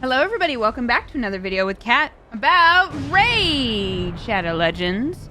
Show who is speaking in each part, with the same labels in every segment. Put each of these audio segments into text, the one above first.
Speaker 1: Hello everybody, welcome back to another video with Kat about Raid Shadow Legends.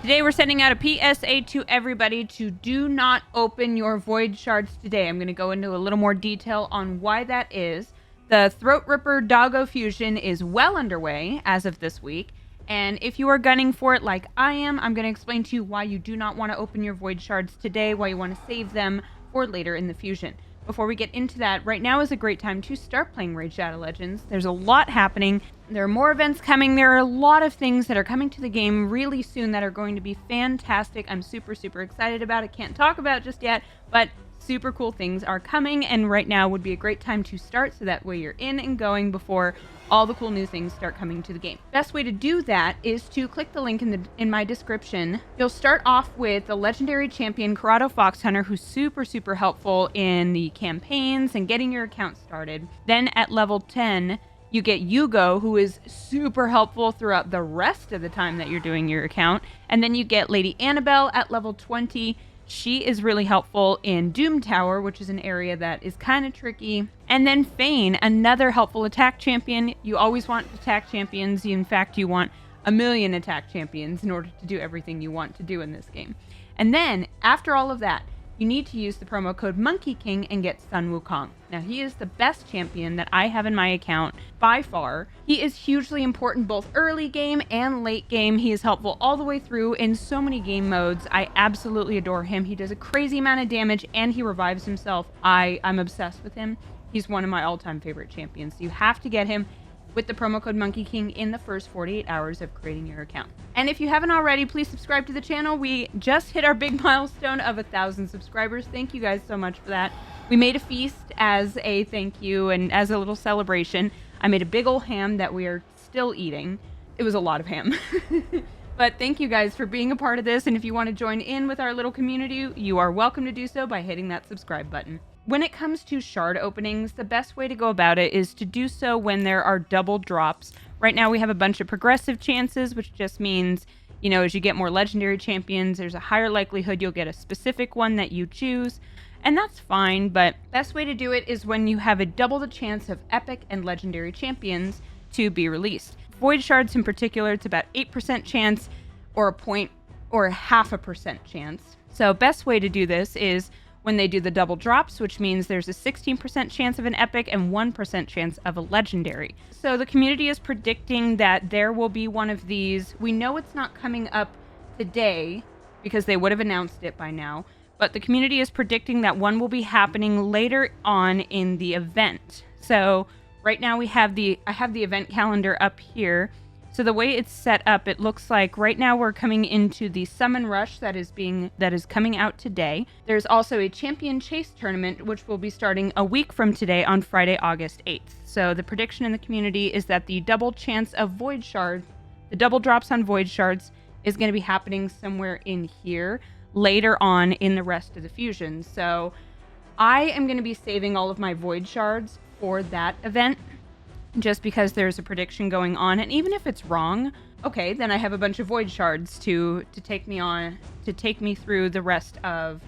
Speaker 1: Today we're sending out a PSA to everybody to do not open your Void Shards today. I'm going to go into a little more detail on why that is. The Throat Ripper Doggo Fusion is well underway as of this week. And if you are gunning for it like I am, I'm going to explain to you why you do not want to open your Void Shards today, why you want to save them for later in the fusion. Before we get into that, right now is a great time to start playing Raid Shadow Legends. There's a lot happening. There are more events coming. There are a lot of things that are coming to the game really soon that are going to be fantastic. I'm super excited about it. Can't talk about it just yet, but super cool things are coming, and right now would be a great time to start so that way you're in and going before all the cool new things start coming to the game. Best way to do that is to click the link in my description. You'll start off with the legendary champion Corrado Fox Hunter, who's super helpful in the campaigns and getting your account started. Then at level 10, you get Yugo, who is super helpful throughout the rest of the time that you're doing your account. And then you get Lady Annabelle at level 20. She is really helpful in Doom Tower, which is an area that is kind of tricky. And then Fane, another helpful attack champion. You always want attack champions. In fact, you want a million attack champions in order to do everything you want to do in this game. And then, after all of that, you need to use the promo code Monkey King and get Sun Wukong. Now, he is the best champion that I have in my account by far. He is hugely important both early game and late game. He is helpful all the way through in so many game modes. I absolutely adore him. He does a crazy amount of damage and he revives himself. I'm obsessed with him. He's one of my all-time favorite champions. So you have to get him with the promo code Monkey King in the first 48 hours of creating your account. And if you haven't already, please subscribe to the channel. We just hit our big milestone of 1,000 subscribers. Thank you guys so much for that. We made a feast as a thank you and as a little celebration. I made a big ol' ham that we are still eating. It was a lot of ham. But thank you guys for being a part of this. And if you want to join in with our little community, you are welcome to do so by hitting that subscribe button. When it comes to shard openings, the best way to go about it is to do so when there are double drops. Right now we have a bunch of progressive chances, which just means, you know, as you get more legendary champions, there's a higher likelihood you'll get a specific one that you choose. And that's fine, but best way to do it is when you have a double the chance of epic and legendary champions to be released. Void Shards in particular, it's about 8% chance or a point or a 0.5% chance. So best way to do this is when they do the double drops, which means there's a 16% chance of an epic and 1% chance of a legendary. So the community is predicting that there will be one of these. We know it's not coming up today because they would have announced it by now, but the community is predicting that one will be happening later on in the event. So right now I have the event calendar up here. So the way it's set up, it looks like right now we're coming into the Summon Rush that is coming out today. There's also a Champion Chase tournament, which will be starting a week from today on Friday, August 8th. So the prediction in the community is that the double chance of Void Shards, the double drops on Void Shards, is going to be happening somewhere in here later on in the rest of the fusion. So I am going to be saving all of my Void Shards for that event, just because there's a prediction going on, and even if it's wrong, okay, then I have a bunch of Void Shards to take me through the rest of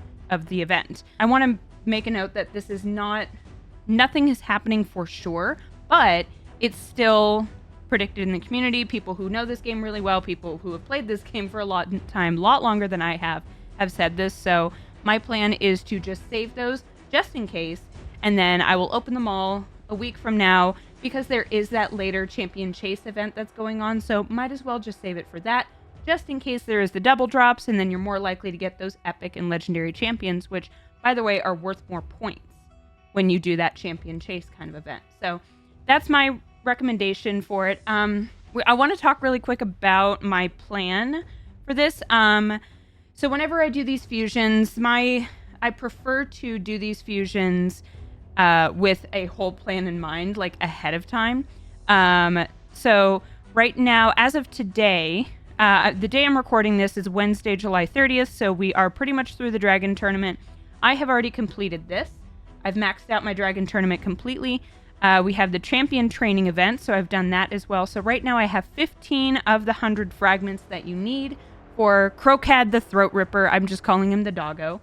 Speaker 1: the event. I want to make a note that this is nothing is happening for sure, but it's still predicted in the community. People who know this game really well, people who have played this game for a lot longer than I have said this. So my plan is to just save those just in case, and then I will open them all a week from now, because there is that later Champion Chase event that's going on, so might as well just save it for that, just in case there is the double drops, and then you're more likely to get those epic and legendary champions, which, by the way, are worth more points when you do that Champion Chase kind of event. So that's my recommendation for it. I want to talk really quick about my plan for this. So whenever I do these fusions, I prefer to do these fusions with a whole plan in mind, like ahead of time. So right now, as of today, the day I'm recording this is Wednesday, July 30th, so we are pretty much through the Dragon Tournament. I have already completed this. I've maxed out my Dragon Tournament completely. We have the Champion Training event, so I've done that as well. So right now I have 15 of the 100 fragments that you need for Crocad the Throat Ripper. I'm just calling him the doggo.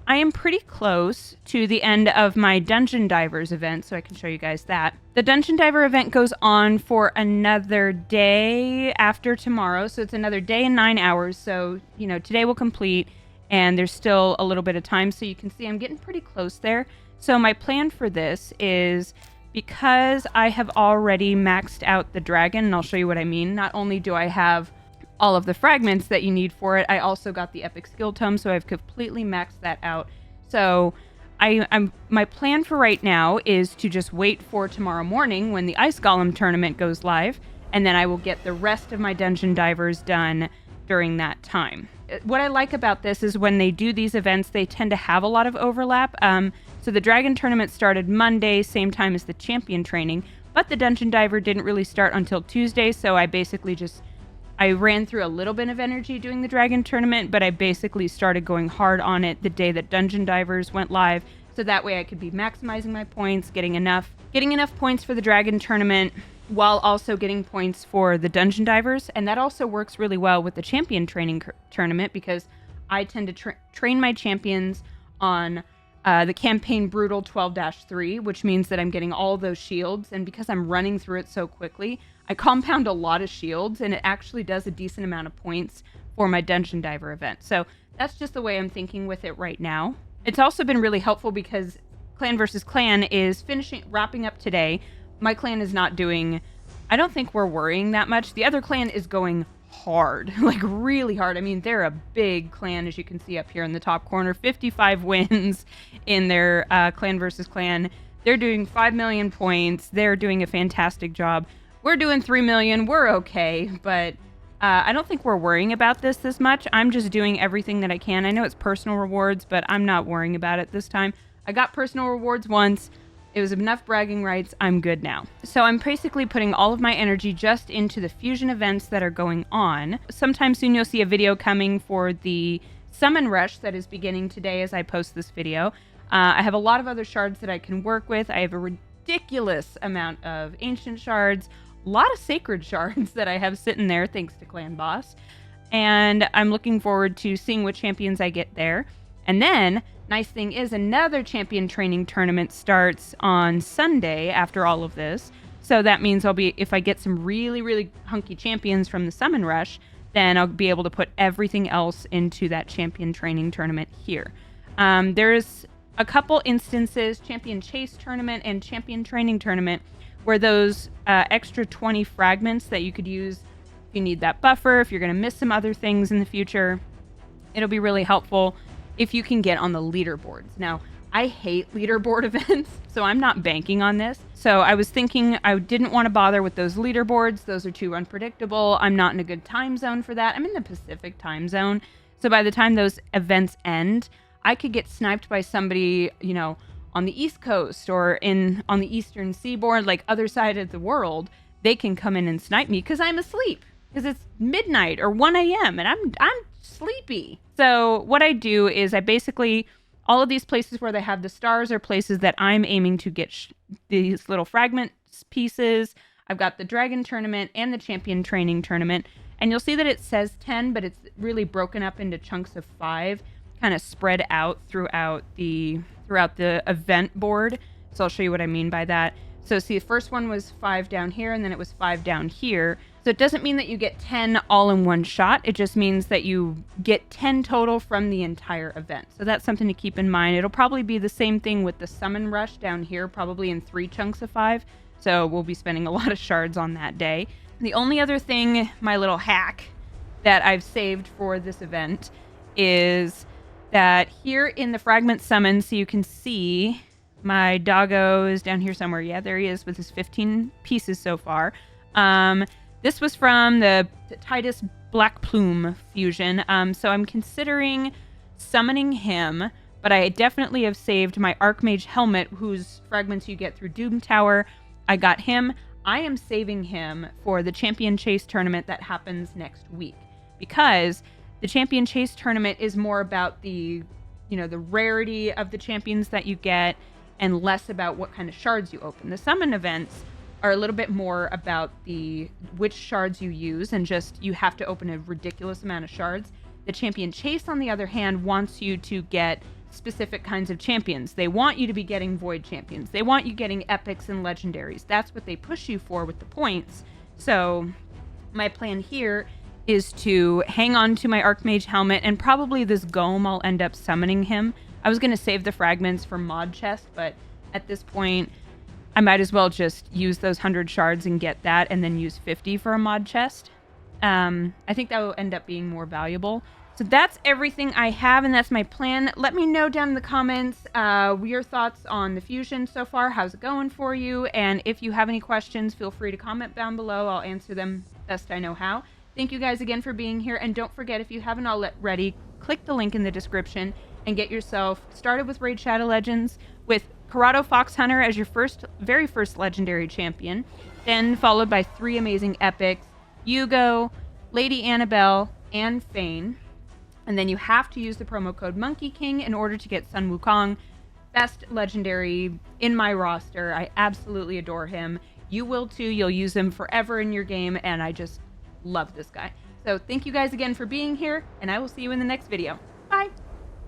Speaker 1: I am pretty close to the end of my Dungeon Divers event, so I can show you guys that. The Dungeon Diver event goes on for another day after tomorrow, so it's another day and 9 hours. So, you know, today will complete, and there's still a little bit of time, so you can see I'm getting pretty close there. So my plan for this is, because I have already maxed out the dragon, and I'll show you what I mean. Not only do I have all of the fragments that you need for it, I also got the epic skill tome, so I've completely maxed that out. So my plan for right now is to just wait for tomorrow morning when the Ice Golem tournament goes live, and then I will get the rest of my Dungeon Divers done during that time. What I like about this is when they do these events, they tend to have a lot of overlap. So the Dragon Tournament started Monday, same time as the Champion Training, but the Dungeon Diver didn't really start until Tuesday, so I basically I ran through a little bit of energy doing the Dragon Tournament, but I basically started going hard on it the day that Dungeon Divers went live, so that way I could be maximizing my points, getting enough points for the Dragon Tournament, while also getting points for the Dungeon Divers. And that also works really well with the Champion Training Tournament, because I tend to train my champions on the Campaign Brutal 12-3, which means that I'm getting all those shields, and because I'm running through it so quickly, I compound a lot of shields, and it actually does a decent amount of points for my Dungeon Diver event. So that's just the way I'm thinking with it right now. It's also been really helpful because Clan versus Clan is wrapping up today. My clan is not doing, I don't think we're worrying that much. The other clan is going hard, like really hard. I mean, they're a big clan, as you can see up here in the top corner. 55 wins in their Clan versus Clan. They're doing 5 million points. They're doing a fantastic job. We're doing 3 million. We're okay, but I don't think we're worrying about this much. I'm just doing everything that I can. I know it's personal rewards, but I'm not worrying about it this time. I got personal rewards once. It was enough bragging rights. I'm good now. So I'm basically putting all of my energy just into the fusion events that are going on. Sometime soon you'll see a video coming for the Summon Rush that is beginning today as I post this video. I have a lot of other shards that I can work with. I have a ridiculous amount of ancient shards, a lot of sacred shards that I have sitting there thanks to Clan Boss. And I'm looking forward to seeing what champions I get there. And then, nice thing is, another champion training tournament starts on Sunday after all of this. So that means if I get some really, really hunky champions from the Summon Rush, then I'll be able to put everything else into that champion training tournament here. There's a couple instances, champion chase tournament and champion training tournament, where those extra 20 fragments that you could use if you need that buffer, if you're going to miss some other things in the future, it'll be really helpful if you can get on the leaderboards. Now, I hate leaderboard events, so I'm not banking on this. So I was thinking I didn't want to bother with those leaderboards. Those are too unpredictable. I'm not in a good time zone for that. I'm in the Pacific time zone. So by the time those events end, I could get sniped by somebody, you know, on the East Coast or on the Eastern Seaboard, like other side of the world. They can come in and snipe me because I'm asleep, because it's midnight or 1 a.m. and I'm sleepy. So what I do is I basically, all of these places where they have the stars are places that I'm aiming to get these little fragment pieces. I've got the Dragon Tournament and the Champion Training Tournament. And you'll see that it says 10, but it's really broken up into chunks of 5, kind of spread out throughout the event board. So I'll show you what I mean by that. So see, the first one was 5 down here, and then it was 5 down here. So it doesn't mean that you get 10 all in one shot. It just means that you get 10 total from the entire event. So that's something to keep in mind. It'll probably be the same thing with the Summon Rush down here, probably in 3 chunks of 5. So we'll be spending a lot of shards on that day. The only other thing, my little hack that I've saved for this event, is that here in the fragment summon, so you can see my doggo is down here somewhere. Yeah, there he is with his 15 pieces so far. This was from the Titus Black Plume fusion. So I'm considering summoning him, but I definitely have saved my Archmage helmet, whose fragments you get through Doom Tower. I got him. I am saving him for the Champion Chase tournament that happens next week, because the Champion Chase tournament is more about the rarity of the champions that you get and less about what kind of shards you open. The summon events are a little bit more about which shards you use, and just you have to open a ridiculous amount of shards. The Champion Chase, on the other hand, wants you to get specific kinds of champions. They want you to be getting void champions. They want you getting epics and legendaries. That's what they push you for with the points. So my plan here is to hang on to my Archmage helmet, and probably this Gome, I'll end up summoning him. I was going to save the fragments for mod chest, but at this point, I might as well just use those 100 shards and get that, and then use 50 for a mod chest. I think that will end up being more valuable. So that's everything I have, and that's my plan. Let me know down in the comments your thoughts on the fusion so far. How's it going for you? And if you have any questions, feel free to comment down below. I'll answer them best I know how. Thank you guys again for being here, and don't forget, if you haven't already, click the link in the description and get yourself started with Raid Shadow Legends with Corrado Fox Hunter as your very first legendary champion, then followed by 3 amazing epics, Yugo, Lady Annabelle, and Fane. And then you have to use the promo code Monkey King in order to get Sun Wukong, best legendary in my roster. I absolutely adore him. You will too. You'll use him forever in your game, and I just love this guy. So thank you guys again for being here, and I will see you in the next video.